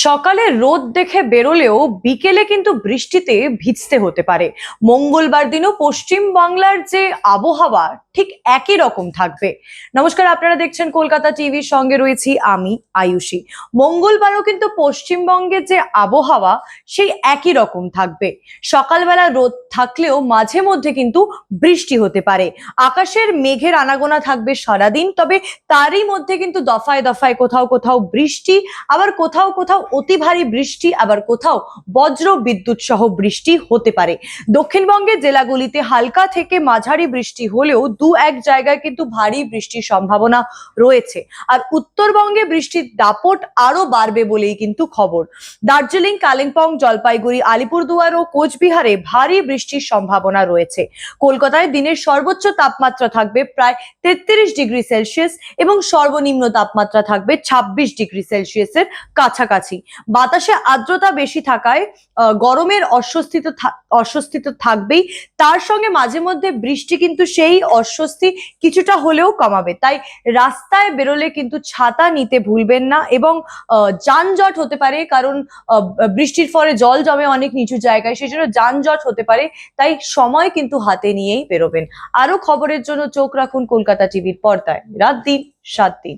সকালে রোদ দেখে বেরোলেও বিকেলে কিন্তু বৃষ্টিতে ভিজতে হতে পারে। মঙ্গলবার দিনও পশ্চিম বাংলার যে আবহাওয়া ঠিক একই রকম থাকবে। নমস্কার, আপনারা দেখছেন কলকাতা টিভির, সঙ্গে রয়েছি আমি আয়ুষী। মঙ্গলবারও কিন্তু পশ্চিমবঙ্গের যে আবহাওয়া সেই একই রকম থাকবে। সকালবেলা রোদ থাকলেও মাঝে মধ্যে কিন্তু বৃষ্টি হতে পারে। আকাশের মেঘের আনাগোনা থাকবে সারাদিন, তবে তারই মধ্যে কিন্তু দফায় দফায় কোথাও কোথাও বৃষ্টি, আবার কোথাও কোথাও অতি ভারী বৃষ্টি, আবার কোথাও বজ্র বিদ্যুৎ সহ বৃষ্টি হতে পারে। দক্ষিণবঙ্গের জেলাগুলিতে হালকা থেকে মাঝারি বৃষ্টি হলেও দু এক জায়গায় কিন্তু ভারী বৃষ্টির সম্ভাবনা রয়েছে। আর উত্তরবঙ্গে বৃষ্টির দাপট আরো বাড়বে বলেই কিন্তু খবর। দার্জিলিং, কালিম্পং, জলপাইগুড়ি, আলিপুরদুয়ার ও কোচবিহারে ভারী বৃষ্টির সম্ভাবনা রয়েছে। কলকাতায় দিনের সর্বোচ্চ তাপমাত্রা থাকবে প্রায় 33 ডিগ্রি সেলসিয়াস এবং সর্বনিম্ন তাপমাত্রা থাকবে 26 ডিগ্রি সেলসিয়াসের কাছাকাছি। বাতাসে আর্দ্রতা বেশি থাকায় গরমের অস্বস্তি তো থাকবেই, তার সঙ্গে মাঝে মধ্যে বৃষ্টি কিন্তু সেই অস্বস্তি কিছুটা হলেও কমাবে। তাই রাস্তায় বেরোলে কিন্তু ছাতা নিতে ভুলবেন না, এবং যানজট হতে পারে, কারণ বৃষ্টির ফলে জল জমে অনেক নিচু জায়গায়, সেই জন্য যানজট হতে পারে। তাই সময় কিন্তু হাতে নিয়েই বেরোবেন। আরো খবরের জন্য চোখ রাখুন কলকাতা টিভির পর্দায়। রাত দিন 7 দিন।